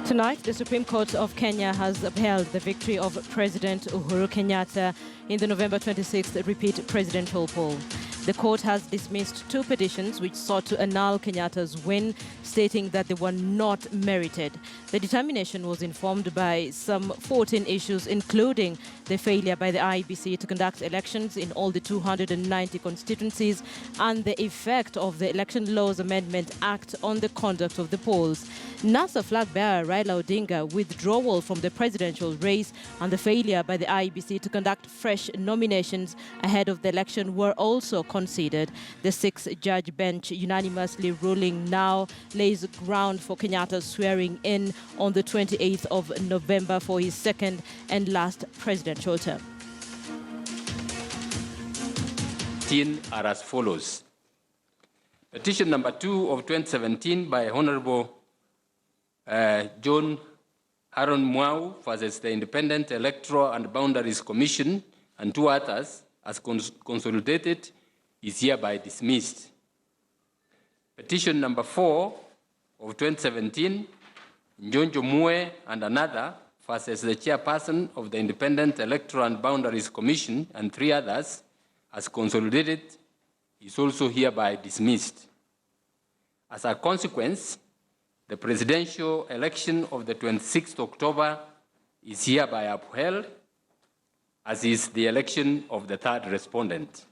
Tonight, the Supreme Court of Kenya has upheld the victory of President Uhuru Kenyatta in the November 26th repeat presidential poll. The court has dismissed two petitions which sought to annul Kenyatta's win, stating that they were not merited. The determination was informed by some 14 issues, including the failure by the IEBC to conduct elections in all the 290 constituencies and the effect of the Election Laws Amendment Act on the conduct of the polls. NASA flag bearer Raila Odinga withdrawal from the presidential race and the failure by the IEBC to conduct fresh nominations ahead of the election were also considered. The six-judge bench unanimously ruling now lays ground for Kenyatta's swearing in on the 28th of November for his second and last presidential term. Are as follows. Petition number 2 of 2017 by Honorable John Aaron Mwau versus the Independent Electoral and Boundaries Commission and two others as consolidated is hereby dismissed. Petition number 4 of 2017, Njonjo Mue and another versus the chairperson of the Independent Electoral and Boundaries Commission and three others as consolidated is also hereby dismissed. As a consequence, the presidential election of the 26th October is hereby upheld, as is the election of the third respondent.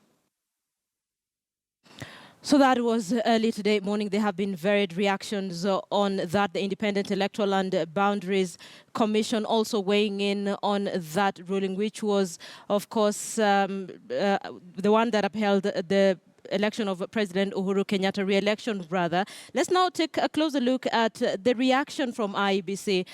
So that was early today morning. There have been varied reactions on that. The Independent Electoral and Boundaries Commission also weighing in on that ruling, which was, of course, the one that upheld the election of President Uhuru Kenyatta, re-election rather. Let's now take a closer look at the reaction from IEBC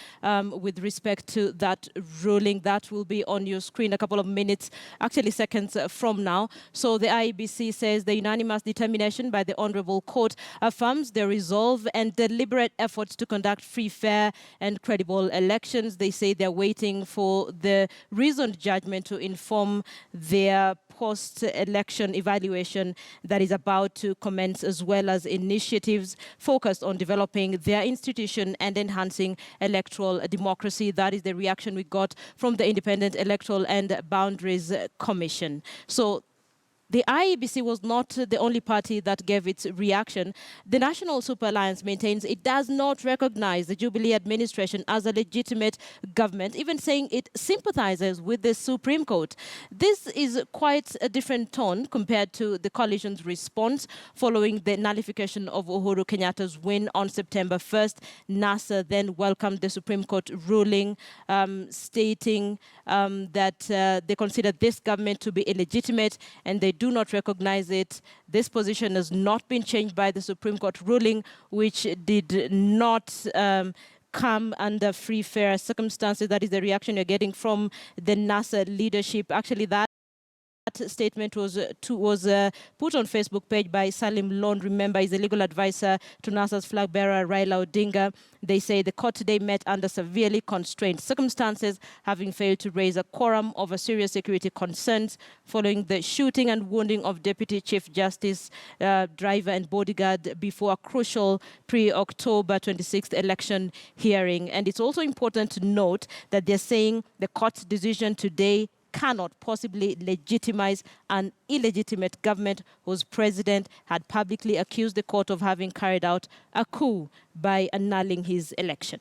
with respect to that ruling. That will be on your screen a couple of minutes, actually seconds from now. So the IEBC says the unanimous determination by the Honorable Court affirms their resolve and deliberate efforts to conduct free, fair and credible elections. They say they're waiting for the reasoned judgment to inform their post-election evaluation that is about to commence, as well as initiatives focused on developing their institution and enhancing electoral democracy. That is the reaction we got from the Independent Electoral and Boundaries Commission. So the IEBC was not the only party that gave its reaction. The National Super Alliance maintains it does not recognize the Jubilee administration as a legitimate government, even saying it sympathizes with the Supreme Court. This is quite a different tone compared to the coalition's response following the nullification of Uhuru Kenyatta's win on September 1st. NASA then welcomed the Supreme Court ruling, stating that they consider this government to be illegitimate and they do not recognize it. This position has not been changed by the Supreme Court ruling, which did not come under free, fair circumstances. That is the reaction you're getting from the NASA leadership. Actually, that statement was put on Facebook page by Salim Lon. Remember, he's a legal advisor to NASA's flag bearer Raila Odinga. They say the court today met under severely constrained circumstances, having failed to raise a quorum over serious security concerns following the shooting and wounding of Deputy Chief Justice, driver and bodyguard before a crucial pre-October 26th election hearing. And it's also important to note that they're saying the court's decision today cannot possibly legitimize an illegitimate government whose president had publicly accused the court of having carried out a coup by annulling his election.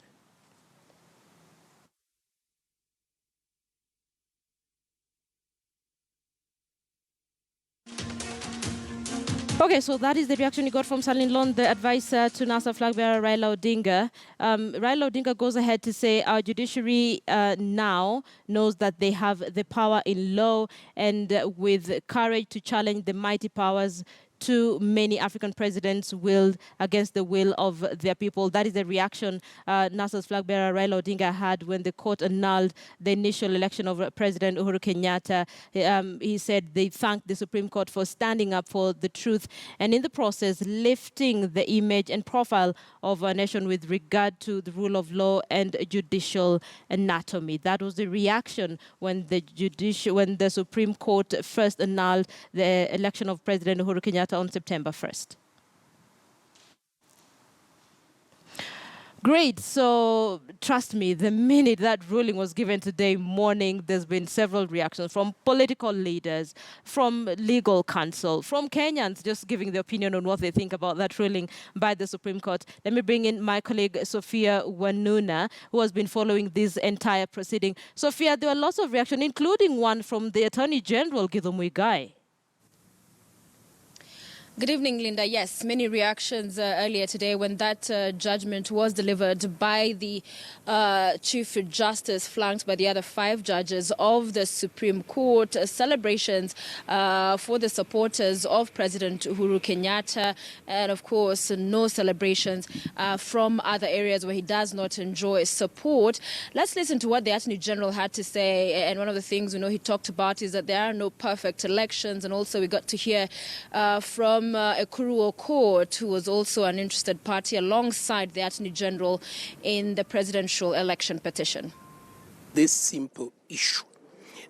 Okay, so that is the reaction you got from Salim Lon, the advisor to NASA flag bearer Raila Odinga. Raila Odinga goes ahead to say our judiciary now knows that they have the power in law and with courage to challenge the mighty powers too many African presidents willed against the will of their people. That is the reaction NASA's flag bearer Raila Odinga had when the court annulled the initial election of President Uhuru Kenyatta. He said they thanked the Supreme Court for standing up for the truth and in the process lifting the image and profile of our nation with regard to the rule of law and judicial anatomy. That was the reaction when the Supreme Court first annulled the election of President Uhuru Kenyatta on September 1st. Great. So trust me, the minute that ruling was given today morning, there's been several reactions from political leaders, from legal counsel, from Kenyans just giving their opinion on what they think about that ruling by the Supreme Court. Let me bring in my colleague Sophia Wanuna, who has been following this entire proceeding. Sophia, there were lots of reaction, including one from the Attorney General, Githu Muigai. Good evening, Linda. Yes, many reactions earlier today when that judgment was delivered by the Chief Justice, flanked by the other 5 judges of the Supreme Court. Celebrations for the supporters of President Uhuru Kenyatta, and of course, no celebrations from other areas where he does not enjoy support. Let's listen to what the Attorney General had to say. And one of the things he talked about is that there are no perfect elections, and also we got to hear from Uhuru Kenyatta, who was also an interested party alongside the Attorney General in the presidential election petition. This simple issue.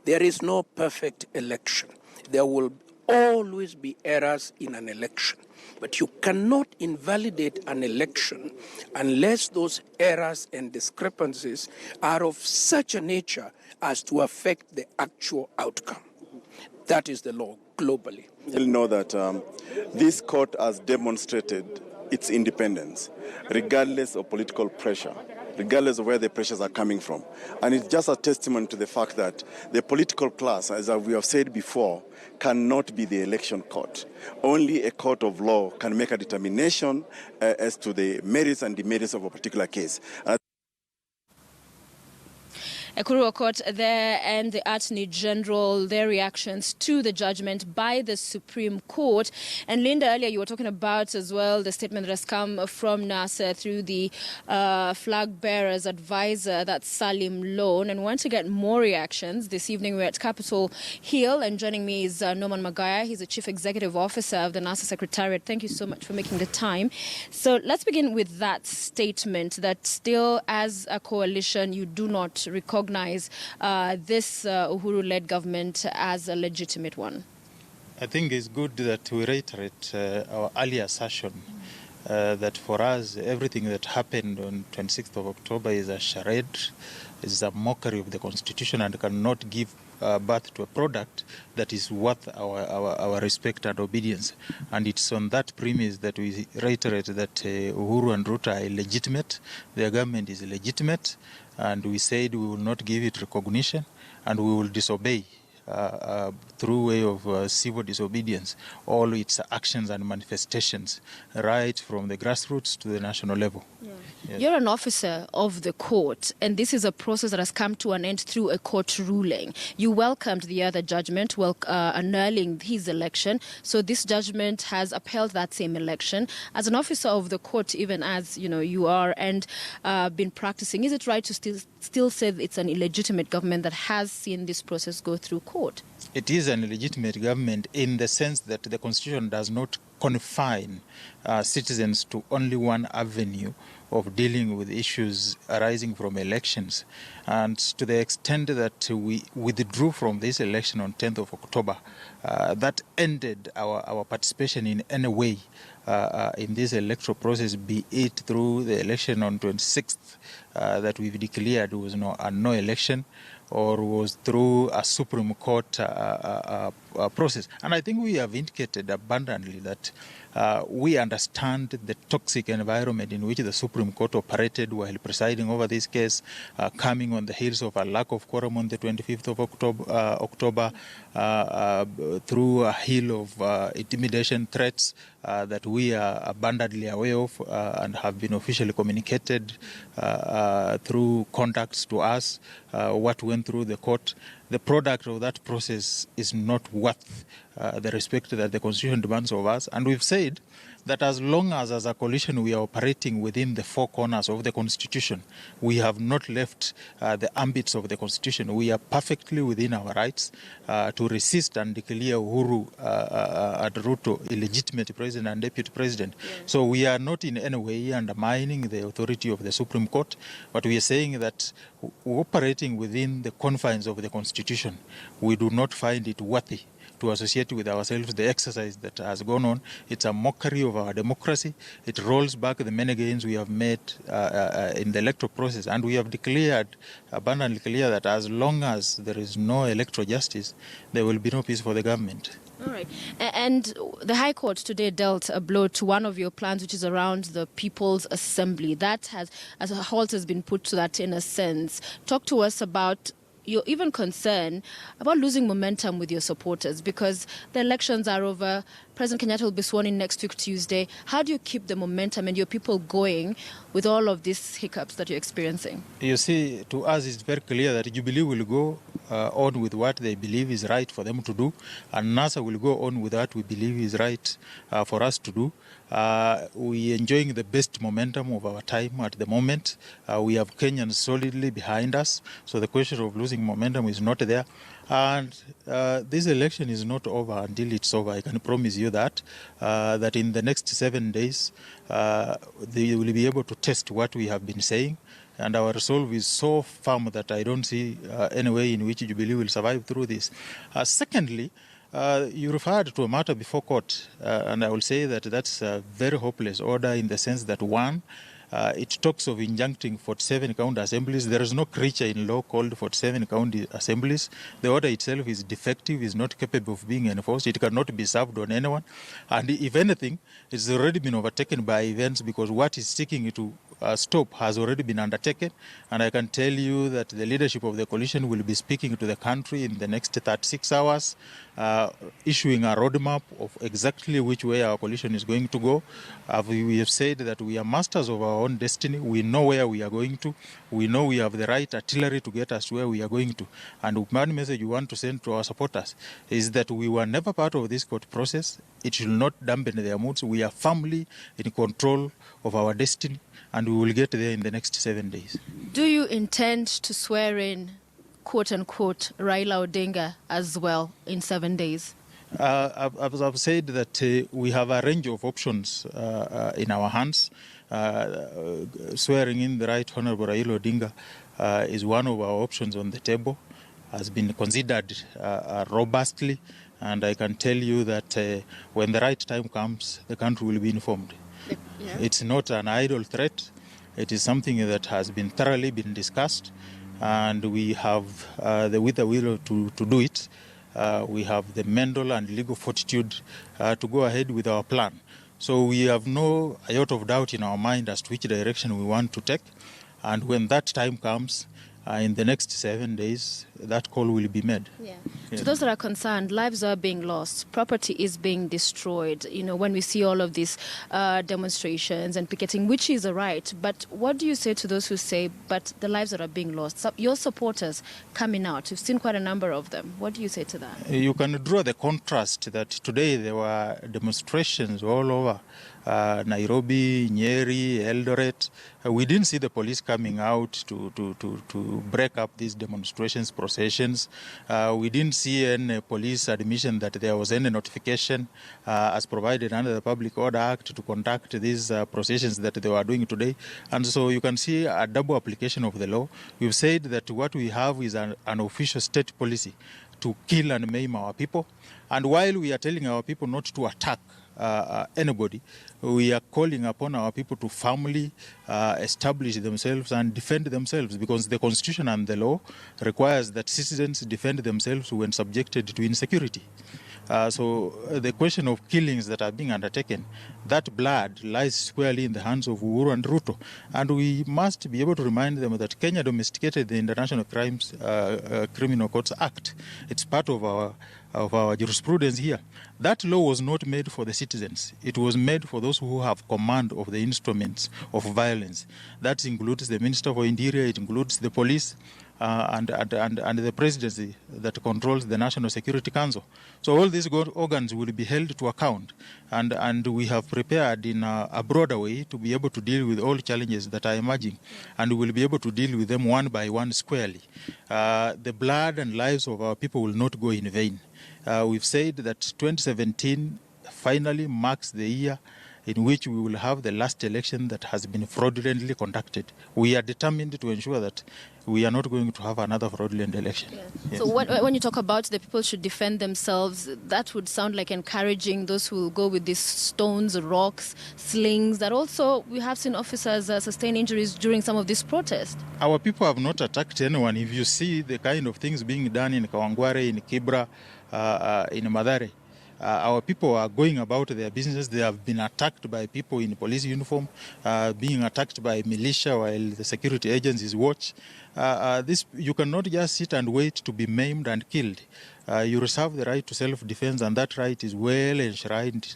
There is no perfect election. There will always be errors in an election. But you cannot invalidate an election unless those errors and discrepancies are of such a nature as to affect the actual outcome. That is the law globally. You'll know that this court has demonstrated its independence, regardless of political pressure, regardless of where the pressures are coming from. And it's just a testament to the fact that the political class, as we have said before, cannot be the election court. Only a court of law can make a determination as to the merits and demerits of a particular case. Uhuru Kenyatta there and the Attorney General, their reactions to the judgment by the Supreme Court. And Linda, earlier you were talking about as well the statement that has come from NASA through the flag bearer's advisor, that's Salim Loan. And we want to get more reactions. This evening we're at Capitol Hill, and joining me is Norman Magaya. He's the Chief Executive Officer of the NASA Secretariat. Thank you so much for making the time. So let's begin with that statement that still, as a coalition, you do not recognize this Uhuru-led government as a legitimate one. I think it's good that we reiterate our earlier assertion that for us, everything that happened on 26th of October is a charade, is a mockery of the Constitution, and cannot give birth to a product that is worth our respect and obedience. And it's on that premise that we reiterate that Uhuru and Ruto are illegitimate, their government is illegitimate, and we said we will not give it recognition, and we will disobey through way of civil disobedience all its actions and manifestations, right from the grassroots to the national level. Yeah. Yes. You're an officer of the court, and this is a process that has come to an end through a court ruling. You welcomed the other judgment, annulling his election, so this judgment has upheld that same election. As an officer of the court, even as you are and been practicing, is it right to still say that it's an illegitimate government that has seen this process go through court? It is an illegitimate government in the sense that the Constitution does not confine citizens to only one avenue of dealing with issues arising from elections. And to the extent that we withdrew from this election on 10th of October, that ended our participation in any way in this electoral process, be it through the election on 26th that we've declared was a no election, or was through a Supreme Court process. And I think we have indicated abundantly that we understand the toxic environment in which the Supreme Court operated while presiding over this case, coming on the heels of a lack of quorum on the 25th of October, through a hill of intimidation threats that we are abundantly aware of and have been officially communicated through contacts to us, what went through the court. The product of that process is not worth the respect that the Constitution demands of us. And we've said that as long as a coalition we are operating within the four corners of the Constitution, we have not left the ambits of the Constitution. We are perfectly within our rights to resist and declare Uhuru and Ruto illegitimate president and deputy president. Yeah. So we are not in any way undermining the authority of the Supreme Court, but we are saying that operating within the confines of the Constitution, we do not find it worthy to associate with ourselves the exercise that has gone on. It's a mockery of our democracy. It rolls back the many gains we have made in the electoral process. And we have declared abundantly clear that as long as there is no electoral justice, there will be no peace for the government. All right. And the High Court today dealt a blow to one of your plans, which is around the People's Assembly. That has, as a halt has been put to that in a sense. Talk to us about your even concern about losing momentum with your supporters, because the elections are over. President Kenyatta will be sworn in next week, Tuesday. How do you keep the momentum and your people going with all of these hiccups that you're experiencing? You see, to us it's very clear that Jubilee will go on with what they believe is right for them to do, and NASA will go on with what we believe is right for us to do. We are enjoying the best momentum of our time at the moment. We have Kenyans solidly behind us, so the question of losing momentum is not there. And this election is not over until it's over. I can promise you that in the next 7 days, they will be able to test what we have been saying. And our resolve is so firm that I don't see any way in which Jubilee will survive through this. Secondly, you referred to a matter before court, and I will say that that's a very hopeless order in the sense that, one, it talks of injuncting 47 county assemblies. There is no creature in law called 47 county assemblies. The order itself is defective, is not capable of being enforced. It cannot be served on anyone. And if anything, it's already been overtaken by events, because what is seeking to stop has already been undertaken. And I can tell you that the leadership of the coalition will be speaking to the country in the next 36 hours, issuing a roadmap of exactly which way our coalition is going to go. We have said that we are masters of our own destiny. We know where we are going to. We know we have the right artillery to get us to where we are going to. And one message we want to send to our supporters is that we were never part of this court process. It should not dampen their moods. We are firmly in control of our destiny, and we will get there in the next 7 days. Do you intend to swear in, quote unquote, Raila Odinga as well in 7 days? I've said that we have a range of options in our hands. Swearing in the Right Honorable Raila Odinga is one of our options on the table, has been considered robustly, and I can tell you that when the right time comes, the country will be informed. Yeah. It's not an idle threat. It is something that has been thoroughly been discussed, and we have the will to do it. We have the mental and legal fortitude to go ahead with our plan. So we have no iota of doubt in our mind as to which direction we want to take. And when that time comes, in the next 7 days, that call will be made. Yeah. To those that are concerned, lives are being lost, property is being destroyed. You know, when we see all of these demonstrations and picketing, which is a right, but what do you say to those who say, but the lives that are being lost? Your supporters coming out, you've seen quite a number of them. What do you say to that? You can draw the contrast that today there were demonstrations all over. Nairobi, Nyeri, Eldoret. We didn't see the police coming out to break up these demonstrations, processions. We didn't see any police admission that there was any notification as provided under the Public Order Act to conduct these processions that they were doing today. And so you can see a double application of the law. We've said that what we have is an official state policy to kill and maim our people. And while we are telling our people not to attack anybody, we are calling upon our people to firmly establish themselves and defend themselves, because the Constitution and the law requires that citizens defend themselves when subjected to insecurity. So the question of killings that are being undertaken, that blood lies squarely in the hands of Uhuru and Ruto. And we must be able to remind them that Kenya domesticated the International Criminal Courts Act. It's part of our jurisprudence here. That law was not made for the citizens. It was made for those who have command of the instruments of violence. That includes the Minister for Interior, it includes the police, and the presidency that controls the National Security Council. So all these organs will be held to account, and we have prepared in a broader way to be able to deal with all challenges that are emerging, and we will be able to deal with them one by one squarely. The blood and lives of our people will not go in vain. We've said that 2017 finally marks the year in which we will have the last election that has been fraudulently conducted. We are determined to ensure that we are not going to have another fraudulent election. Yeah. Yes. So when you talk about the people should defend themselves, that would sound like encouraging those who will go with these stones, rocks, slings, that also we have seen officers sustain injuries during some of these protests. Our people have not attacked anyone. If you see the kind of things being done in Kawangware, in Kibra, in Madare, our people are going about their business. They have been attacked by people in police uniform, being attacked by militia while the security agencies watch. This you cannot just sit and wait to be maimed and killed. You reserve the right to self-defense, and that right is well enshrined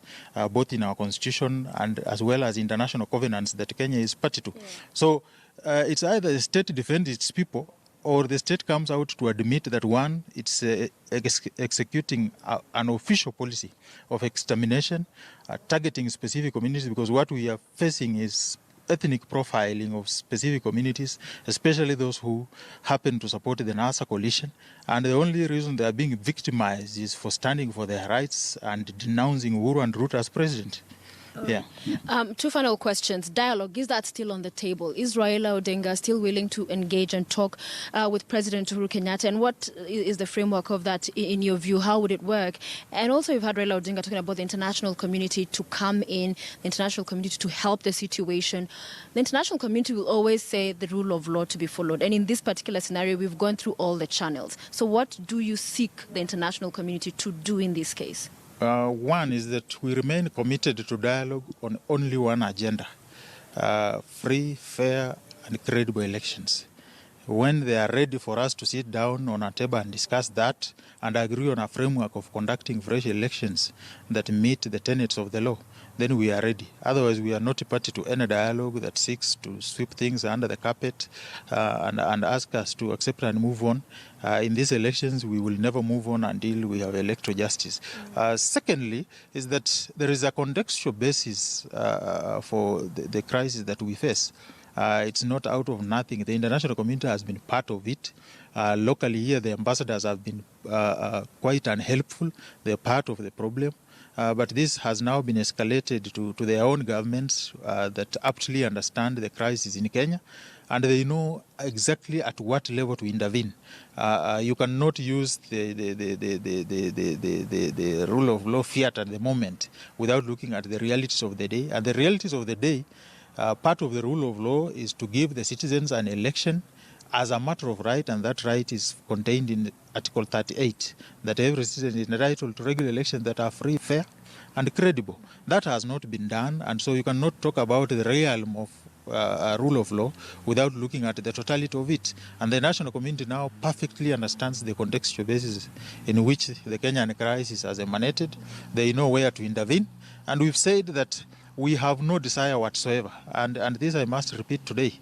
both in our constitution and as well as international covenants that Kenya is party to. Yeah. So it's either the state defends its people, or the state comes out to admit that, one, it's executing an official policy of extermination, targeting specific communities, because what we are facing is ethnic profiling of specific communities, especially those who happen to support the NASA coalition. And the only reason they are being victimized is for standing for their rights and denouncing Uhuru and Ruto as president. Yeah. Two final questions. Dialogue, is that still on the table? Is Raila Odinga still willing to engage and talk with President Uhuru Kenyatta? And what is the framework of that in your view? How would it work? And also, you've had Raila Odinga talking about the international community to come in, the international community to help the situation. The international community will always say the rule of law to be followed. And in this particular scenario, we've gone through all the channels. So what do you seek the international community to do in this case? One is that we remain committed to dialogue on only one agenda, free, fair, and credible elections. When they are ready for us to sit down on a table and discuss that and agree on a framework of conducting fresh elections that meet the tenets of the law, then we are ready. Otherwise, we are not a party to any dialogue that seeks to sweep things under the carpet and ask us to accept and move on. In these elections, we will never move on until we have electoral justice. Secondly, is that there is a contextual basis for the crisis that we face. It's not out of nothing. The international community has been part of it. Locally here, the ambassadors have been quite unhelpful. They're part of the problem. But this has now been escalated to their own governments that aptly understand the crisis in Kenya, and they know exactly at what level to intervene. You cannot use the rule of law fiat at the moment without looking at the realities of the day. And the realities of the day, part of the rule of law is to give the citizens an election as a matter of right, and that right is contained in Article 38, that every citizen is entitled to regular elections that are free, fair, and credible. That has not been done, and so you cannot talk about the realm of rule of law without looking at the totality of it. And the national community now perfectly understands the contextual basis in which the Kenyan crisis has emanated. They know where to intervene, and we've said that we have no desire whatsoever, and this I must repeat today,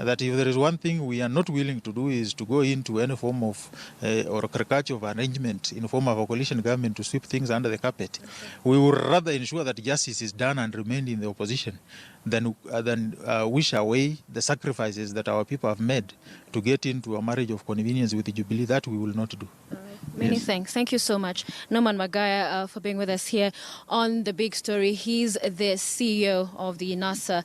that if there is one thing we are not willing to do is to go into any form of or caricature of arrangement in the form of a coalition government to sweep things under the carpet. Okay. We would rather ensure that justice is done and remain in the opposition than wish away the sacrifices that our people have made to get into a marriage of convenience with the Jubilee. That we will not do. Many thanks. Thank you so much, Norman Magaya, for being with us here on The Big Story. He's the CEO of the NASA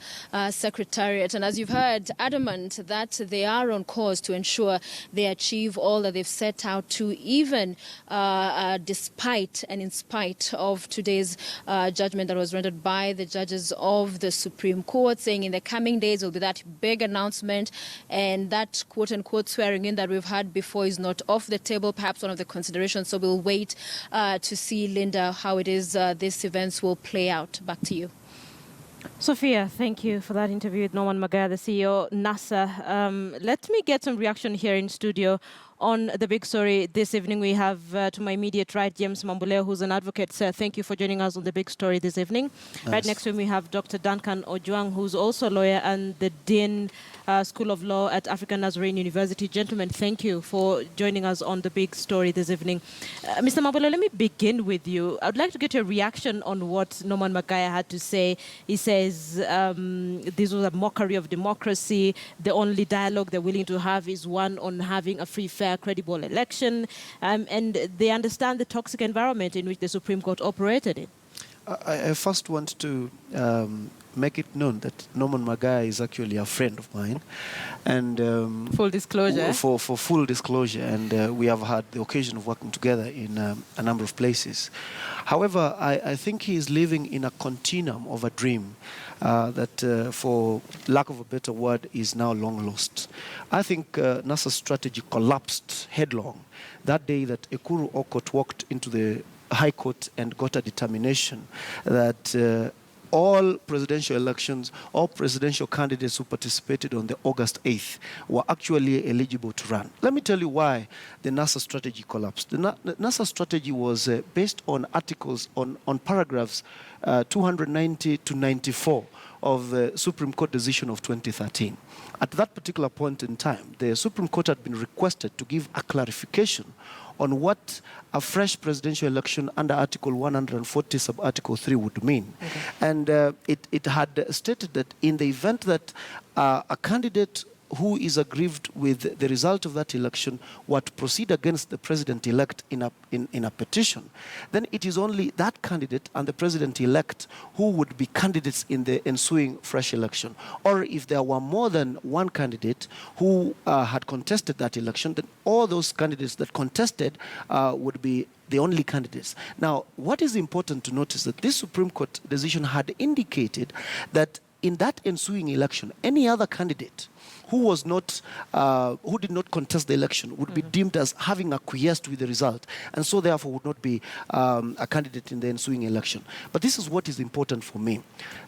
Secretariat. And as you've heard, adamant that they are on course to ensure they achieve all that they've set out to, even despite and in spite of today's judgment that was rendered by the judges of the Supreme Court, saying in the coming days will be that big announcement, and that quote-unquote swearing in that we've had before is not off the table, perhaps one of the considerations. So we'll wait to see, Linda, how it is these events will play out. Back to you. Sophia, thank you for that interview with Norman Magaya, the CEO, NASA. Let me get some reaction here in studio on The Big Story. This evening we have to my immediate right, James Mambuleo, who's an advocate. Sir, thank you for joining us on The Big Story this evening. Yes. Right next to him we have Dr. Duncan Ojwang, who's also a lawyer and the Dean School of Law at African Nazarene University. Gentlemen, thank you for joining us on The Big Story this evening. Mr. Mambuleo, let me begin with you. I'd like to get your reaction on what Norman Magaya had to say. He says this was a mockery of democracy. The only dialogue they're willing to have is one on having a free, fair, credible election, and they understand the toxic environment in which the Supreme Court operated in. I first want to make it known that Norman Magai is actually a friend of mine, and Full disclosure. for full disclosure, and we have had the occasion of working together in a number of places. However, I think he is living in a continuum of a dream that, for lack of a better word, is now long lost. I think NASA's strategy collapsed headlong that day that Uhuru Kenyatta walked into the High Court and got a determination that all presidential elections, all presidential candidates who participated on the August 8th were actually eligible to run. Let me tell you why the NASA strategy collapsed. The NASA strategy was based on articles, on paragraphs 290 to 94 of the Supreme Court decision of 2013. At that particular point in time, the Supreme Court had been requested to give a clarification on what a fresh presidential election under Article 140, sub-Article 3 would mean. Okay. And it had stated that in the event that a candidate who is aggrieved with the result of that election were to proceed against the president-elect in a petition, then it is only that candidate and the president-elect who would be candidates in the ensuing fresh election. Or if there were more than one candidate who had contested that election, then all those candidates that contested would be the only candidates. Now, what is important to notice that this Supreme Court decision had indicated that in that ensuing election, any other candidate who did not contest the election would be deemed as having acquiesced with the result, and so therefore would not be a candidate in the ensuing election. But this is what is important for me.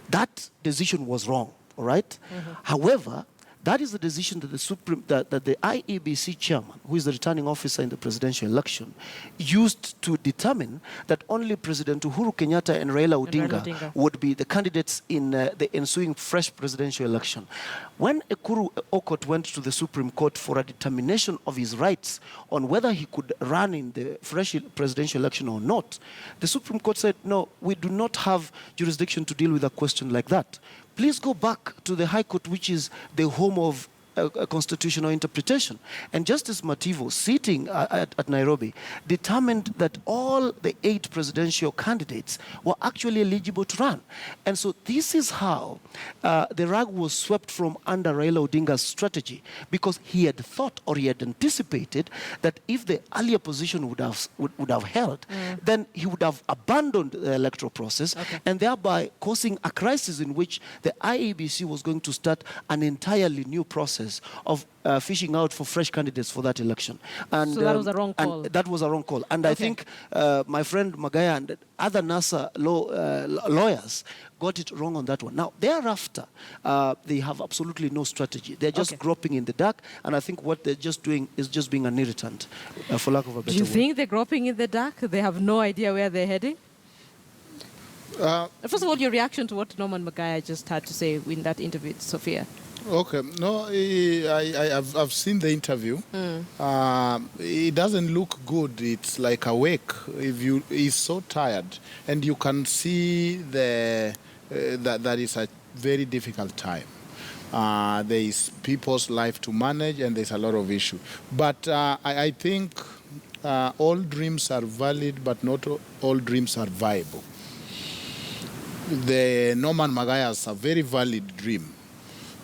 That decision was wrong, all right? However, that is the decision that that the IEBC chairman, who is the returning officer in the presidential election, used to determine that only President Uhuru Kenyatta and Raila Odinga would be the candidates in the ensuing fresh presidential election. When Uhuru Kenyatta went to the Supreme Court for a determination of his rights on whether he could run in the fresh presidential election or not, the Supreme Court said, no, we do not have jurisdiction to deal with a question like that. Please go back to the High Court, which is the home of a constitutional interpretation. And Justice Mativo, sitting at Nairobi, determined that all the 8 presidential candidates were actually eligible to run. And so this is how the rug was swept from under Raila Odinga's strategy, because he had thought, or he had anticipated, that if the earlier position would have held, then he would have abandoned the electoral process, and thereby causing a crisis in which the IEBC was going to start an entirely new process of fishing out for fresh candidates for that election. And, so that was a wrong call. And that was a wrong call. And I think my friend Magaya and other NASA lawyers got it wrong on that one. Now, thereafter, they have absolutely no strategy. They're just groping in the dark, and I think what they're just doing is just being an irritant, for lack of a better word. Do you think they're groping in the dark? They have no idea where they're heading? First of all, your reaction to what Norman Magaya just had to say in that interview with Sophia. Okay, no, I've seen the interview. It doesn't look good. It's like awake. He's so tired, and you can see that is a very difficult time. There is people's life to manage, and there's a lot of issue. But I think all dreams are valid, but not all dreams are viable. The Norman Magaya has a very valid dream,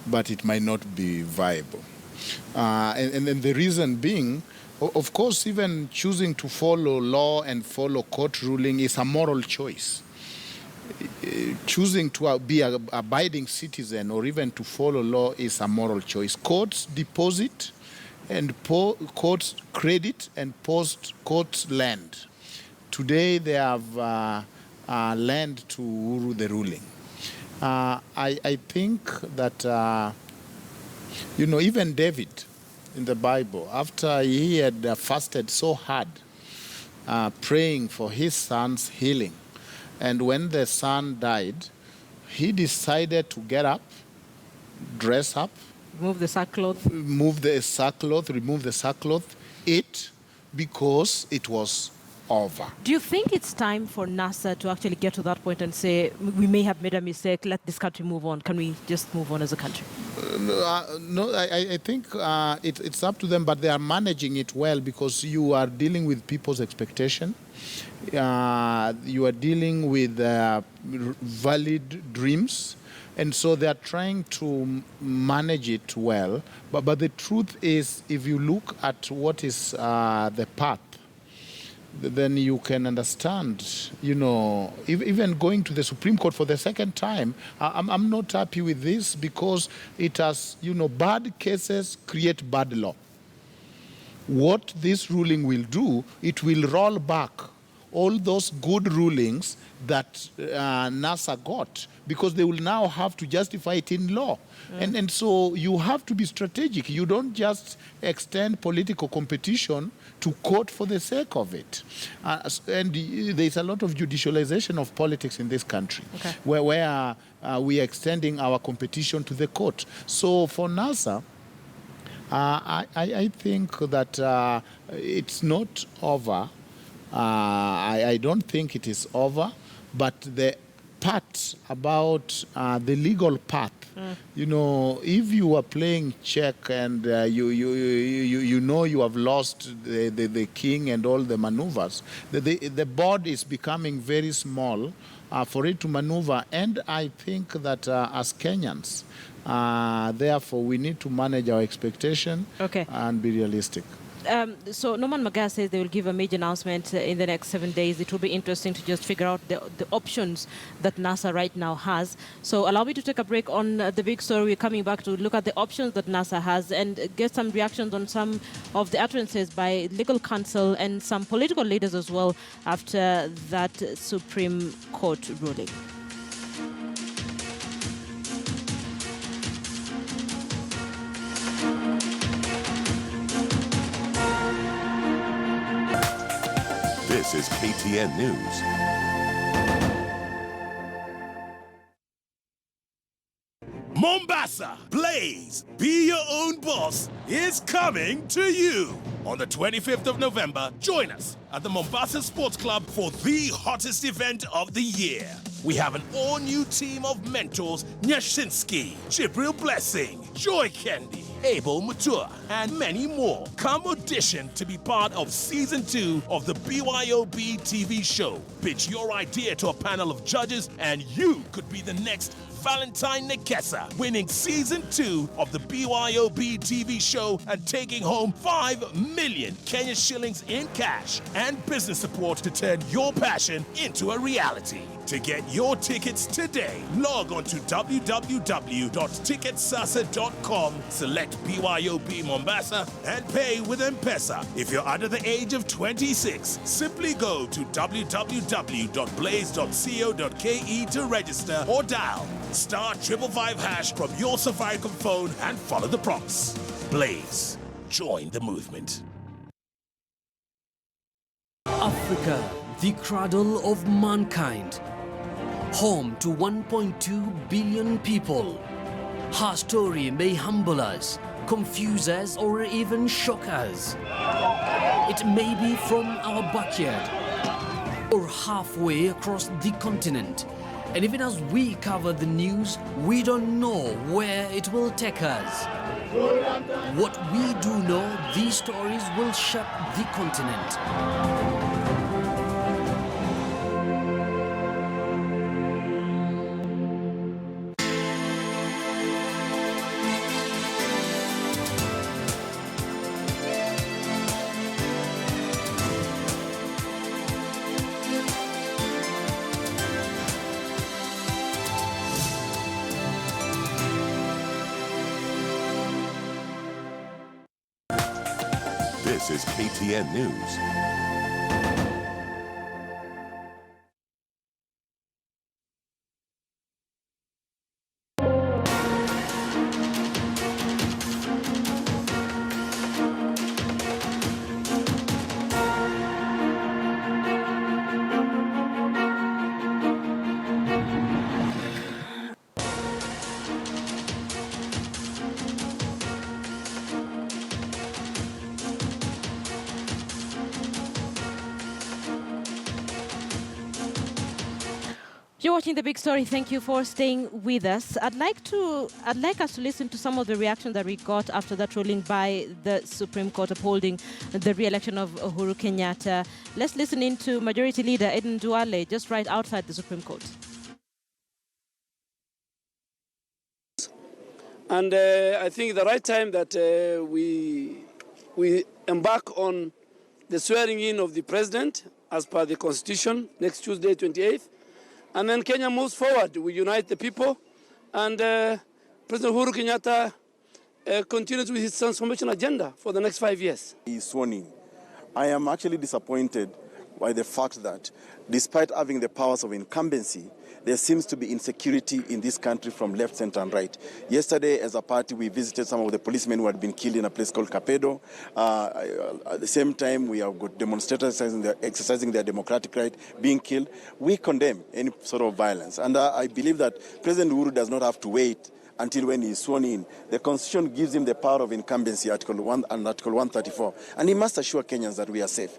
but it might not be viable. And the reason being, of course, even choosing to follow law and follow court ruling is a moral choice. Choosing to be an abiding citizen or even to follow law is a moral choice. Courts deposit and courts credit and courts lend. Today they have lend to Uhuru the ruling. I think that, even David in the Bible, after he had fasted so hard, praying for his son's healing, and when the son died, he decided to get up, dress up, remove the sackcloth, remove the sackcloth, eat, because it was over. Do you think it's time for NASA to actually get to that point and say, we may have made a mistake, let this country move on? Can we just move on as a country? No, I think it's up to them, but they are managing it well because you are dealing with people's expectation. You are dealing with valid dreams. And so they are trying to manage it well. But the truth is, if you look at what is the path, then you can understand, even going to the Supreme Court for the second time, I'm not happy with this because it has, bad cases create bad law. What this ruling will do, it will roll back all those good rulings that NASA got, because they will now have to justify it in law. And so you have to be strategic. You don't just extend political competition to court for the sake of it. And there's a lot of judicialization of politics in this country, where we are extending our competition to the court. So for NASA, I think that it's not over. I don't think it is over, but the part about the legal path, if you are playing check and you have lost the king and all the maneuvers, the board is becoming very small for it to maneuver. And I think that as Kenyans, therefore, we need to manage our expectation and be realistic. So Norman Maga says they will give a major announcement in the next 7 days. It will be interesting to just figure out the options that NASA right now has. So allow me to take a break on the big story. We're coming back to look at the options that NASA has and get some reactions on some of the utterances by legal counsel and some political leaders as well after that Supreme Court ruling. This is KTN News. Mombasa, Blaze, Be Your Own Boss is coming to you. On the 25th of November, join us at the Mombasa Sports Club for the hottest event of the year. We have an all-new team of mentors: Nyashinsky, Jibril Blessing, Joy Kendi, Abel Mutua, and many more. Come audition to be part of Season 2 of the BYOB TV show. Pitch your idea to a panel of judges and you could be the next Valentine Nekesa, winning Season 2 of the BYOB TV show and taking home 5 million Kenya shillings in cash and business support to turn your passion into a reality. To get your tickets today, log on to www.ticketsasa.com, select BYOB Mombasa, and pay with M-Pesa. If you're under the age of 26, simply go to www.blaze.co.ke to register or dial *555# from your Safaricom phone and follow the prompts. Blaze. Join the movement. Africa, the cradle of mankind. Home to 1.2 billion people. Her story may humble us, confuse us, or even shock us. It may be from our backyard or halfway across the continent. And even as we cover the news, we don't know where it will take us. What we do know, these stories will shape the continent. This is KTN News. You're watching The Big Story. Thank you for staying with us. I'd like us to listen to some of the reactions that we got after that ruling by the Supreme Court upholding the re-election of Uhuru Kenyatta. Let's listen in to Majority Leader Eden Duale, just right outside the Supreme Court. And I think the right time that we embark on the swearing in of the president as per the Constitution next Tuesday, 28th. And then Kenya moves forward. We unite the people. And President Uhuru Kenyatta continues with his transformation agenda for the next 5 years. He's sworn in. I am actually disappointed by the fact that despite having the powers of incumbency, there seems to be insecurity in this country from left, center, and right. Yesterday, as a party, we visited some of the policemen who had been killed in a place called Capedo. At the same time, we have got demonstrators exercising their democratic right being killed. We condemn any sort of violence. And I believe that President Uhuru does not have to wait until when he is sworn in. The Constitution gives him the power of incumbency, Article 1 and Article 134. And he must assure Kenyans that we are safe.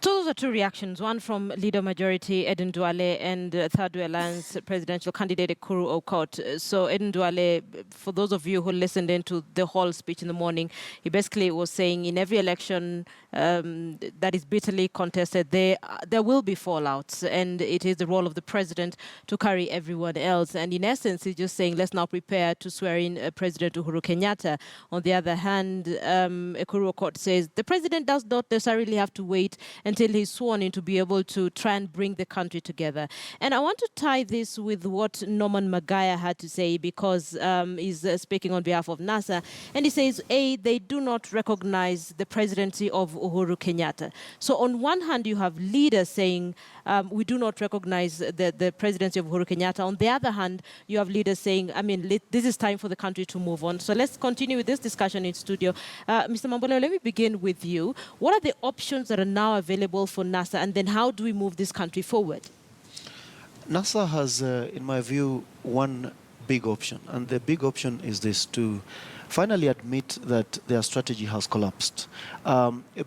So those are two reactions, one from Leader Majority Eden Duale and Third Way Alliance presidential candidate Uhuru Kenyatta. So Eden Duale, for those of you who listened into the whole speech in the morning, he basically was saying in every election that is bitterly contested, there will be fallouts, and it is the role of the president to carry everyone else. And in essence, he's just saying, let's now prepare to swear in President Uhuru Kenyatta. On the other hand, Uhuru Kenyatta says the president does not necessarily have to wait until he's sworn in to be able to try and bring the country together. And I want to tie this with what Norman Magaya had to say, because he's speaking on behalf of NASA. And he says, A, they do not recognize the presidency of Uhuru Kenyatta. So on one hand, you have leaders saying, we do not recognize the presidency of Uhuru Kenyatta. On the other hand, you have leaders saying, I mean, this is time for the country to move on. So let's continue with this discussion in studio. Mr. Mambola, let me begin with you. What are the options that are now available for NASA, and then how do we move this country forward? NASA has, in my view, one big option, and the big option is this: to finally admit that their strategy has collapsed.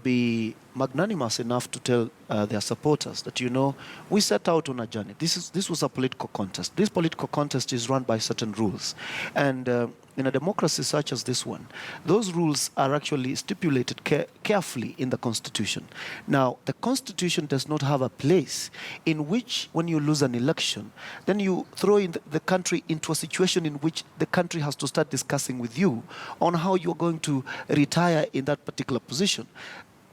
Be magnanimous enough to tell their supporters that, you know, we set out on a journey. This was a political contest. This political contest is run by certain rules. And in a democracy such as this one, those rules are actually stipulated carefully in the Constitution. Now, the Constitution does not have a place in which, when you lose an election, then you throw in the country into a situation in which the country has to start discussing with you on how you're going to retire in that particular position.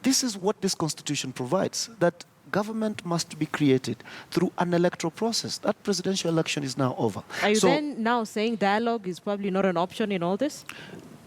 This is what this Constitution provides, that government must be created through an electoral process. That presidential election is now over. Are you then now saying dialogue is probably not an option in all this?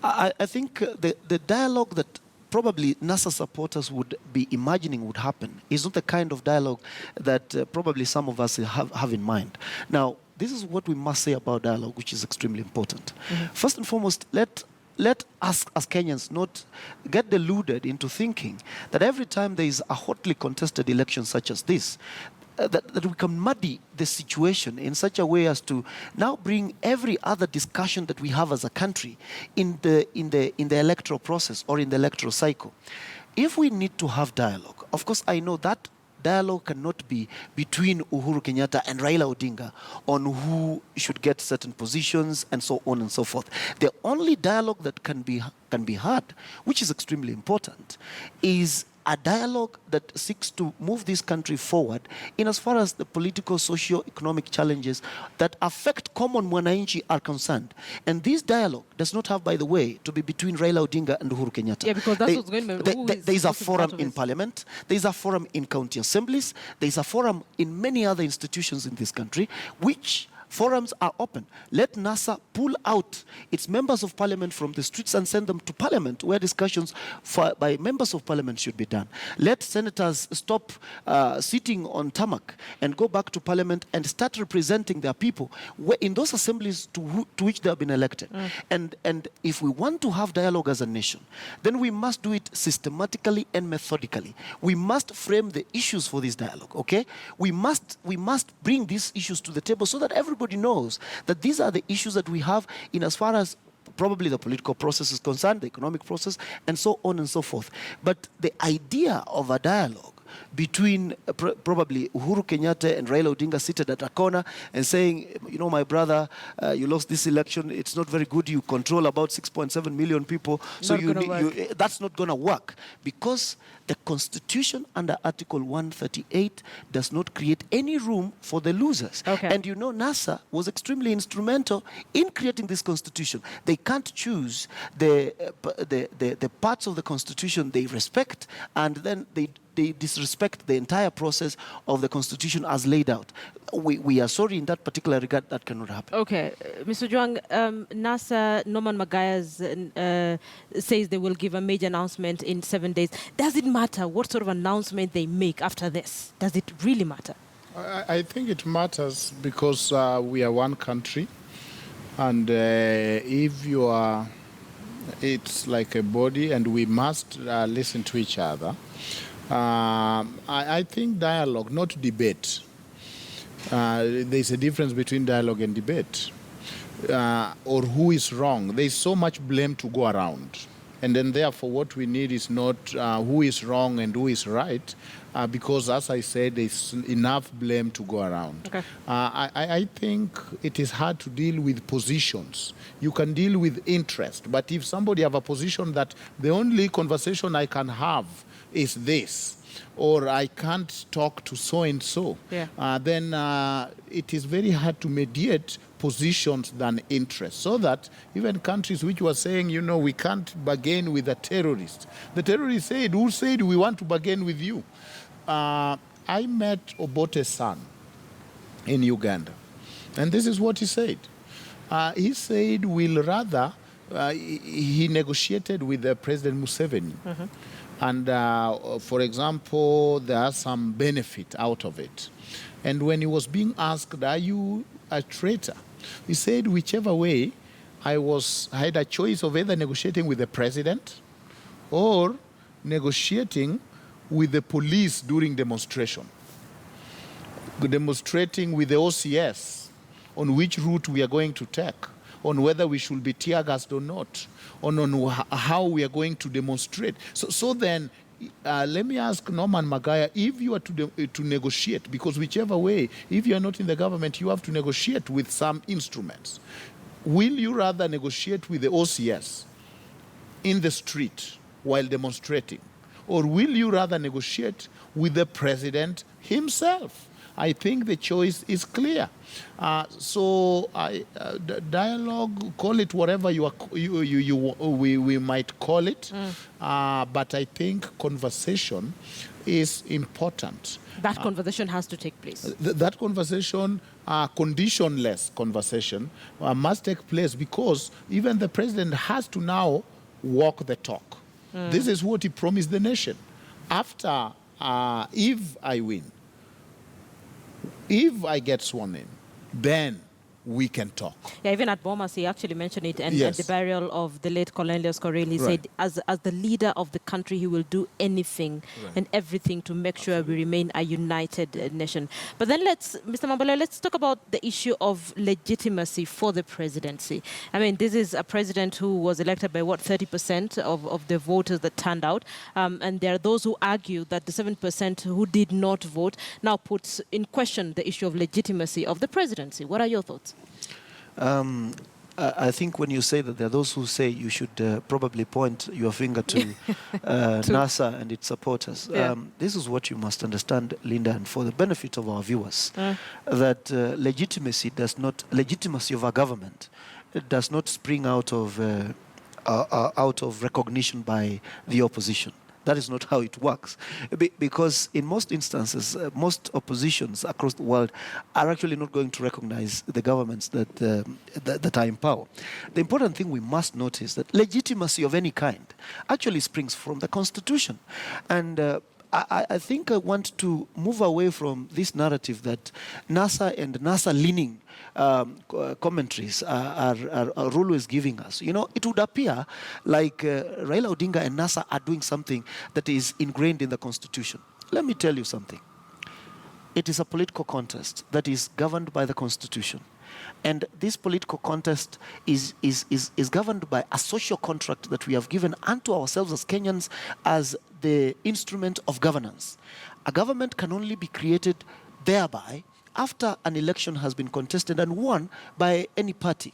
I think the dialogue that probably NASA supporters would be imagining would happen is not the kind of dialogue that probably some of us have in mind. Now, this is what we must say about dialogue, which is extremely important. Mm-hmm. First and foremost, let us as Kenyans not get deluded into thinking that every time there is a hotly contested election such as this, that we can muddy the situation in such a way as to now bring every other discussion that we have as a country in the electoral process or in the electoral cycle. If we need to have dialogue, of course I know that dialogue cannot be between Uhuru Kenyatta and Raila Odinga on who should get certain positions and so on and so forth. The only dialogue that can be had, which is extremely important, is a dialogue that seeks to move this country forward in as far as the political, socio-economic challenges that affect common mwananchi are concerned. And this dialogue does not have, by the way, to be between Raila Odinga and Uhuru Kenyatta. Yeah, because that's what's going on. There is a forum in parliament, there is a forum in county assemblies, there is a forum in many other institutions in this country, which forums are open. Let NASA pull out its members of parliament from the streets and send them to parliament, where discussions by members of parliament should be done. Let senators stop sitting on tarmac and go back to parliament and start representing their people in those assemblies to which they have been elected. And if we want to have dialogue as a nation, then we must do it systematically and methodically. We must frame the issues for this dialogue, okay? We must bring these issues to the table so that everybody knows that these are the issues that we have in as far as probably the political process is concerned, the economic process, and so on and so forth. But the idea of a dialogue between probably Uhuru Kenyatta and Raila Odinga seated at a corner and saying, you know, my brother, you lost this election. It's not very good. You control about 6.7 million people. So that's not going to work, because the Constitution under Article 138 does not create any room for the losers. Okay. And you know, NASA was extremely instrumental in creating this Constitution. They can't choose the parts of the Constitution they respect, and then they disrespect the entire process of the Constitution as laid out. We are sorry in that particular regard, that cannot happen. Okay. Mr. Juang, NASA, Norman Magayas says they will give a major announcement in 7 days. Does it matter what sort of announcement they make after this? Does it really matter? I think it matters because we are one country, and if you are, it's like a body, and we must listen to each other. I think dialogue, not debate. There's a difference between dialogue and debate, or who is wrong. There's so much blame to go around. And then therefore what we need is not who is wrong and who is right, because as I said, there's enough blame to go around. Okay. I think it is hard to deal with positions. You can deal with interest, but if somebody have a position that the only conversation I can have is this, or I can't talk to so-and-so, then it is very hard to mediate positions than interests. So that even countries which were saying, you know, we can't bargain with a terrorist. The terrorist said, who said we want to bargain with you? I met Obote's son in Uganda, and this is what he said. He said, we'll rather, he negotiated with President Museveni. Mm-hmm. And for example, there are some benefit out of it. And when he was being asked, are you a traitor? He said, whichever way, I had a choice of either negotiating with the president or negotiating with the police during demonstration. Demonstrating with the OCS on which route we are going to take, on whether we should be tear-gassed or not, on how we are going to demonstrate. So then, let me ask Norman Magaya, if you are to negotiate, because whichever way, if you are not in the government, you have to negotiate with some instruments. Will you rather negotiate with the OCS in the street while demonstrating? Or will you rather negotiate with the president himself? I think the choice is clear. Dialogue, call it whatever we might call it, but I think conversation is important. That conversation has to take place. That conversation, conditionless conversation, must take place, because even the president has to now walk the talk. This is what he promised the nation. After, if I win, if I get sworn in, then we can talk. Yeah, even at Bomas, he actually mentioned it, and Yes. at the burial of the late Cornelius Correll, he said, as the leader of the country, he will do anything and everything to make sure we remain a united nation. But then Mr. Mambala, let's talk about the issue of legitimacy for the presidency. I mean, this is a president who was elected by, 30% of the voters that turned out. And there are those who argue that the 7% who did not vote now puts in question the issue of legitimacy of the presidency. What are your thoughts? I think when you say that there are those who say you should probably point your finger to NASA and its supporters. Yeah. This is what you must understand, Linda, and for the benefit of our viewers, that legitimacy of our government does not spring out of recognition by the opposition. That is not how it works. Because in most instances, most oppositions across the world are actually not going to recognize the governments that are in power. The important thing we must notice that legitimacy of any kind actually springs from the Constitution. And I think I want to move away from this narrative that NASA and NASA-leaning commentaries are always giving us. You know, it would appear like Raila Odinga and NASA are doing something that is ingrained in the Constitution. Let me tell you something. It is a political contest that is governed by the Constitution. And this political contest is governed by a social contract that we have given unto ourselves as Kenyans, as the instrument of governance. A government can only be created thereby after an election has been contested and won by any party.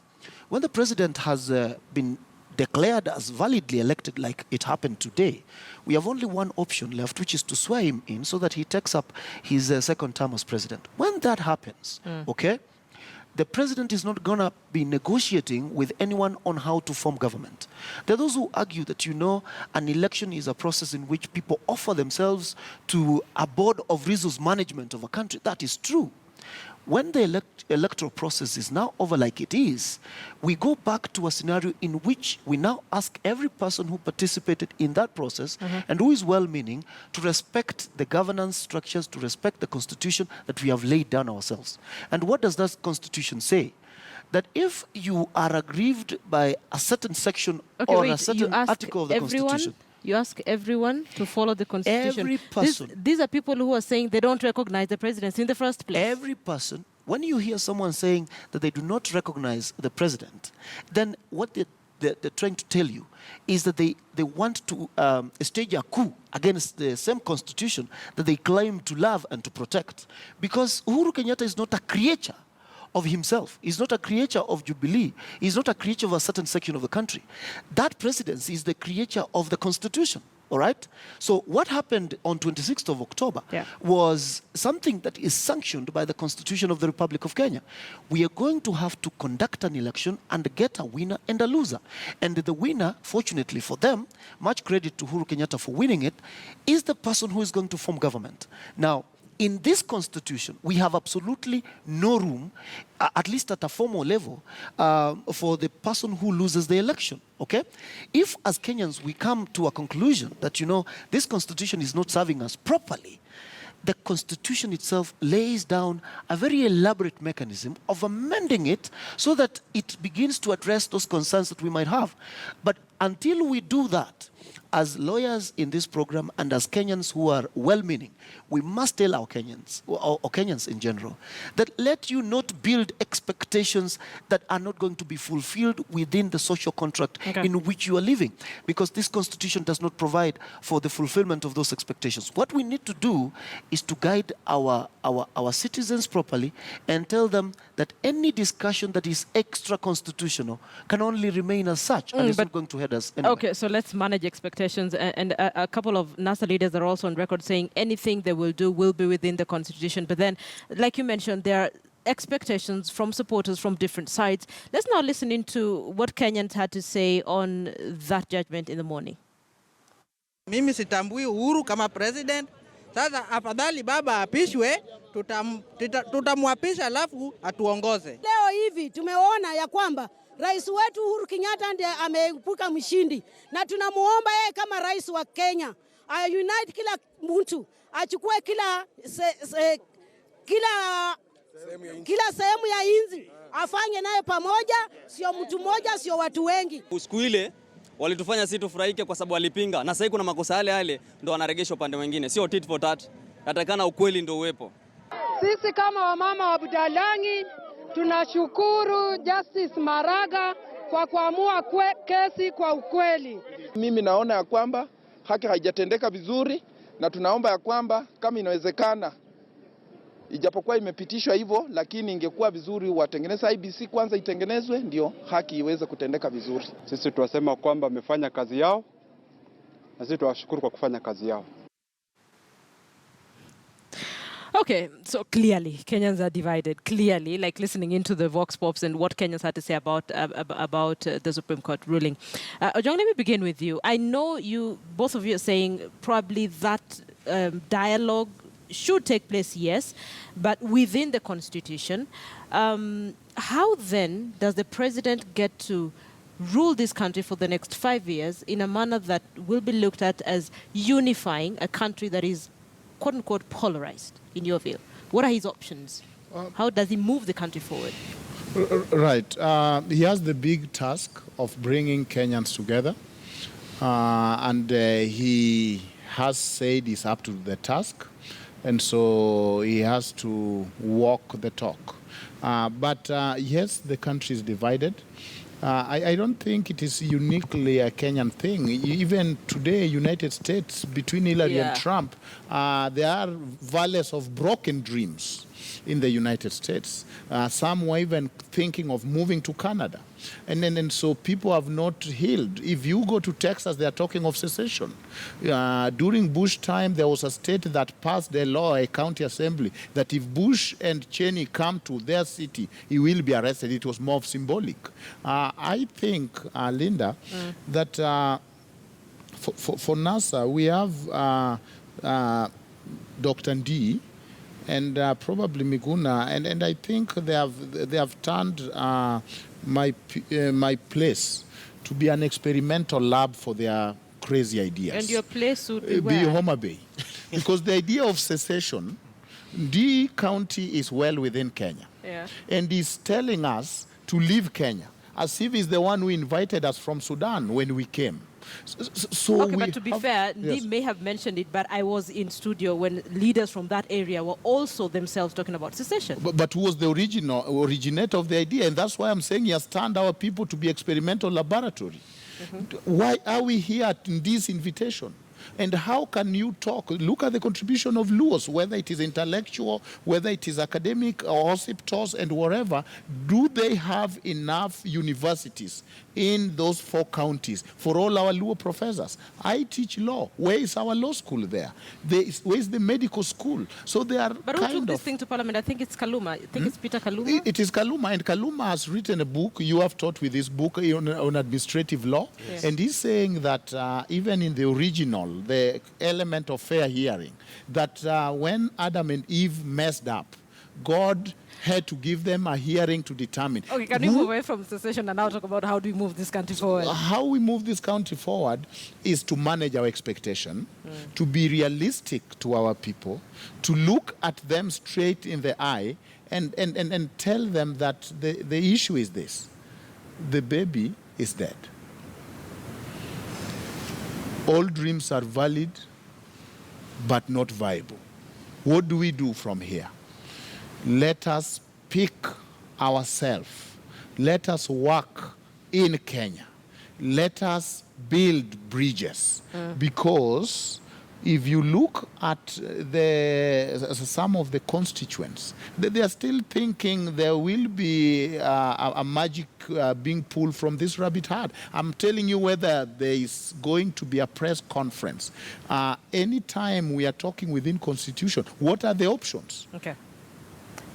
When the president has been declared as validly elected, like it happened today, we have only one option left, which is to swear him in so that he takes up his second term as president. When that happens, okay, the president is not going to be negotiating with anyone on how to form government. There are those who argue that, you know, an election is a process in which people offer themselves to a board of resource management of a country. That is true. When the electoral process is now over like it is, we go back to a scenario in which we now ask every person who participated in that process and who is well-meaning to respect the governance structures, to respect the constitution that we have laid down ourselves. And what does that constitution say? That if you are aggrieved by a certain section or a certain article of the constitution, you ask everyone to follow the constitution. Every person. These are people who are saying they don't recognize the presidency in the first place. Every person. When you hear someone saying that they do not recognize the president, then what they're trying to tell you is that they want to stage a coup against the same constitution that they claim to love and to protect. Because Uhuru Kenyatta is not a creature of himself. He's not a creature of Jubilee. He's not a creature of a certain section of the country. That presidency is the creature of the Constitution, all right? So what happened on 26th of October was something that is sanctioned by the Constitution of the Republic of Kenya. We are going to have to conduct an election and get a winner and a loser. And the winner, fortunately for them, much credit to Uhuru Kenyatta for winning it, is the person who is going to form government. Now, in this constitution, we have absolutely no room, at least at a formal level, for the person who loses the election, okay? If, as Kenyans, we come to a conclusion that, you know, this constitution is not serving us properly, the constitution itself lays down a very elaborate mechanism of amending it so that it begins to address those concerns that we might have. But until we do that, as lawyers in this program and as Kenyans who are well-meaning, we must tell our Kenyans, or Kenyans in general, that let you not build expectations that are not going to be fulfilled within the social contract in which you are living, because this constitution does not provide for the fulfillment of those expectations. What we need to do is to guide our citizens properly and tell them that any discussion that is extra-constitutional can only remain as such, and it's not going to head us anywhere. Okay, so let's manage expectations. And a couple of NASA leaders are also on record saying anything they will do will be within the constitution. But then, like you mentioned, there are expectations from supporters from different sides. Let's now listen into what Kenyans had to say on that judgment in the morning. Mimi sitambui Uhuru kama president. Sasa afadhali baba apishwe, tutamwapisha alafu atuongoze. Leo hivi tumeona ya kwamba rais wetu Uhuru Kenyatta ndiye ameibuka mshindi, na tunamuomba yeye kama rais wa Kenya unite kila mtu, achukue kila sehemu ya inzi, afanye naye pamoja, sio mtu mmoja, sio watu wengi. Siku ile walitufanya sisi tufurahike kwa sababu walipinga, na sasa kuna makosa yale ndo wanaregesha upande mwingine, sio tit for tat. Natakana ukweli ndo uwepo. Sisi kama wamama wa Budalangi tunashukuru Justice Maraga kwa kuamua kesi kwa ukweli. Mimi naona ya kwamba haki haijatendeka vizuri, na tunaomba ya kwamba kama inawezekana, ijapokuwa imepitishwa hivyo, lakini ingekuwa vizuri watengeneze IEBC kwanza, itengenezwe ndio haki iweze kutendeka vizuri. Sisi tunasema kwamba wamefanya kazi yao, na sisi tunawashukuru kwa kufanya kazi yao. Okay, so clearly Kenyans are divided. Clearly, like listening into the Vox Pops and what Kenyans had to say about the Supreme Court ruling. Ojong, let me begin with you. I know both of you are saying probably that dialogue should take place, yes, but within the Constitution. How then does the president get to rule this country for the next 5 years in a manner that will be looked at as unifying a country that is quote-unquote polarized, in your view? What are his options? How does he move the country forward? Right. He has the big task of bringing Kenyans together. And he has said he's up to the task. And so he has to walk the talk. But yes, the country is divided. I don't think it is uniquely a Kenyan thing. Even today, United States, between Hillary and Trump, there are valleys of broken dreams in the United States. Some were even thinking of moving to Canada. And so people have not healed. If you go to Texas, they are talking of secession. During Bush time, there was a state that passed a law, a county assembly, that if Bush and Cheney come to their city, he will be arrested. It was more of symbolic. I think, Linda, that for NASA, we have Dr. Ndii, and probably Miguna, and I think they have turned my place to be an experimental lab for their crazy ideas. And your place would be Be where? Homa Bay, because the idea of secession, Ndii County is well within Kenya, and he's telling us to leave Kenya, as if he's the one who invited us from Sudan when we came. So okay, but to be fair, yes. they may have mentioned it, but I was in studio when leaders from that area were also themselves talking about secession. But who was the originator of the idea? And that's why I'm saying he has turned our people to be experimental laboratory. Why are we here at this invitation? And how can you talk? Look at the contribution of Luos, whether it is intellectual, whether it is academic or hospitals and wherever. Do they have enough universities in those 4 counties for all our Luo professors? I teach law. Where is our law school there? Where is the medical school? So they are But who took this thing to Parliament? I think it's Kaluma. I think it's Peter Kaluma. It is Kaluma, and Kaluma has written a book. You have taught with this book on administrative law. Yes. And he's saying that even in the original, the element of fair hearing, that when Adam and Eve messed up, God had to give them a hearing to determine. Okay, can we move away from secession and now talk about how do we move this country forward? How we move this country forward is to manage our expectation, to be realistic to our people, to look at them straight in the eye and tell them that the issue is this. The baby is dead. All dreams are valid, but not viable. What do we do from here? Let us pick ourselves. Let us work in Kenya. Let us build bridges. Because if you look at some of the constituents, they are still thinking there will be a magic being pulled from this rabbit hat. I'm telling you, whether there is going to be a press conference, anytime we are talking within constitution, what are the options? Okay.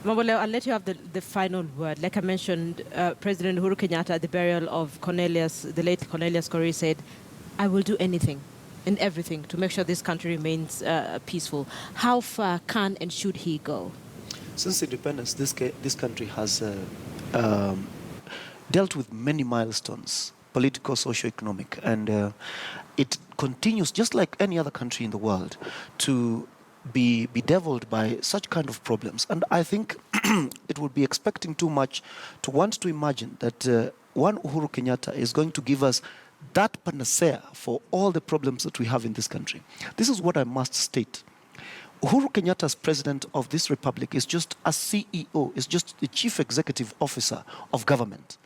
Mabole, I'll let you have the final word. Like I mentioned, President Uhuru Kenyatta at the burial of the late Cornelius Corey, said, I will do anything and everything to make sure this country remains peaceful. How far can and should he go? Since independence, this country has dealt with many milestones, political, socio-economic, and it continues, just like any other country in the world, to be bedeviled by such kind of problems. And I think it would be expecting too much to want to imagine that one Uhuru Kenyatta is going to give us that panacea for all the problems that we have in this country. This is what I must state. Uhuru Kenyatta, as president of this republic, is just a CEO, is just the chief executive officer of government.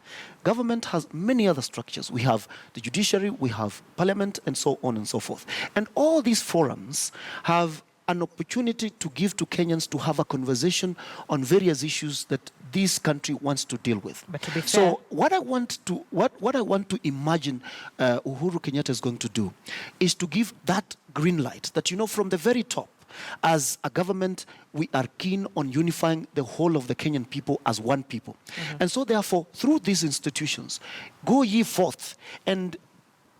Government has many other structures. We have the judiciary, we have parliament, and so on and so forth. And all these forums have an opportunity to give to Kenyans to have a conversation on various issues that this country wants to deal with. But to be fair, so what I want to imagine Uhuru Kenyatta is going to do is to give that green light that, you know, from the very top, as a government, we are keen on unifying the whole of the Kenyan people as one people. And so therefore, through these institutions, go ye forth and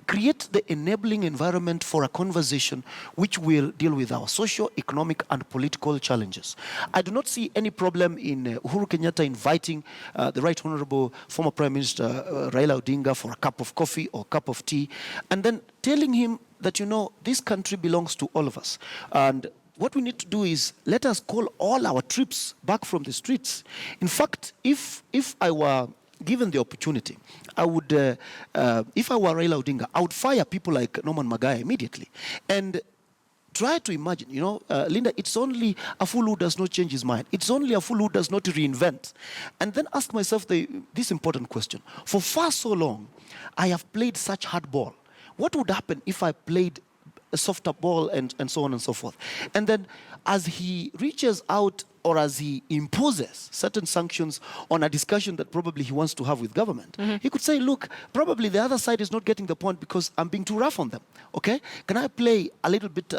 create the enabling environment for a conversation which will deal with our social, economic, and political challenges. I do not see any problem in Uhuru Kenyatta inviting the Right Honorable former Prime Minister Raila Odinga for a cup of coffee or cup of tea, and then telling him that, you know, this country belongs to all of us. And what we need to do is let us call all our troops back from the streets. In fact, if I were given the opportunity, I would, if I were Raila Odinga, I would fire people like Norman Magai immediately and try to imagine, Linda, it's only a fool who does not change his mind. It's only a fool who does not reinvent. And then ask myself this important question. For far so long, I have played such hardball. What would happen if I played a softer ball and so on and so forth? And then as he reaches out or as he imposes certain sanctions on a discussion that probably he wants to have with government, he could say, look, probably the other side is not getting the point because I'm being too rough on them, okay? Can I play a little bit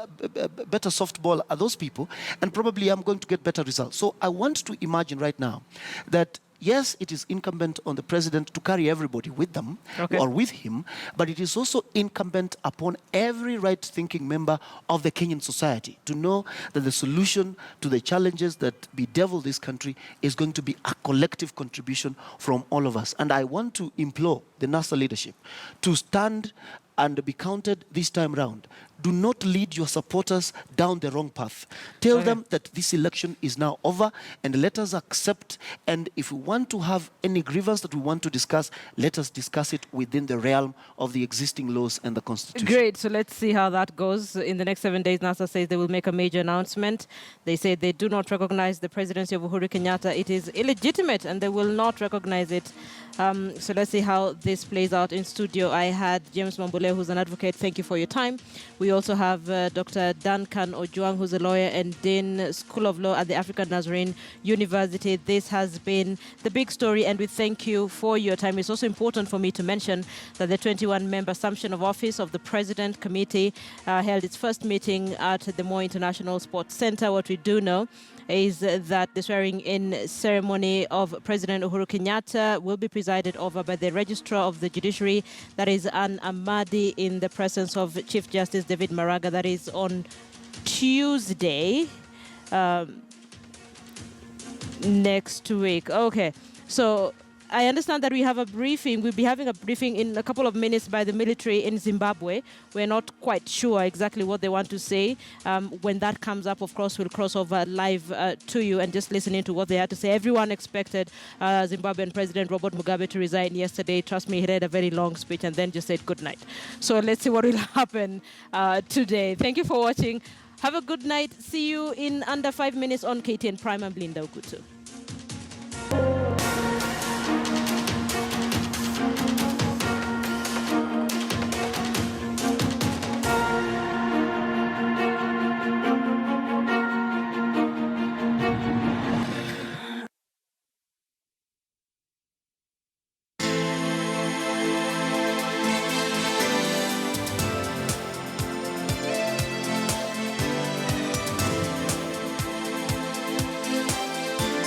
better softball at those people, and probably I'm going to get better results. So I want to imagine right now that yes, it is incumbent on the president to carry everybody with them or with him, but it is also incumbent upon every right-thinking member of the Kenyan society to know that the solution to the challenges that bedevil this country is going to be a collective contribution from all of us. And I want to implore the NASA leadership to stand and be counted this time round. Do not lead your supporters down the wrong path. Tell them that this election is now over and let us accept, and if we want to have any grievance that we want to discuss, let us discuss it within the realm of the existing laws and the Constitution. Great. So let's see how that goes. In the next 7 days, NASA says they will make a major announcement. They say they do not recognize the presidency of Uhuru Kenyatta. It is illegitimate and they will not recognize it. So let's see how this plays out. In studio, I had James Mambule, who's an advocate. Thank you for your time. We also have Dr. Duncan Ojuang, who's a lawyer and Dean School of Law at the African Nazarene University. This has been the big story, and we thank you for your time. It's also important for me to mention that the 21-member Assumption of Office of the President Committee held its first meeting at the Moi International Sports Center. What we do know is that the swearing-in ceremony of President Uhuru Kenyatta will be presided over by the Registrar of the Judiciary, that is Ann Amadi, in the presence of Chief Justice David Maraga. That is on Tuesday next week. Okay, so I understand that we have a briefing. We'll be having a briefing in a couple of minutes by the military in Zimbabwe. We're not quite sure exactly what they want to say. When that comes up, of course, we'll cross over live to you and just listening to what they had to say. Everyone expected Zimbabwean President Robert Mugabe to resign yesterday. Trust me, he read a very long speech and then just said good night. So let's see what will happen today. Thank you for watching. Have a good night. See you in under 5 minutes on KTN Prime. I'm Linda Okutu.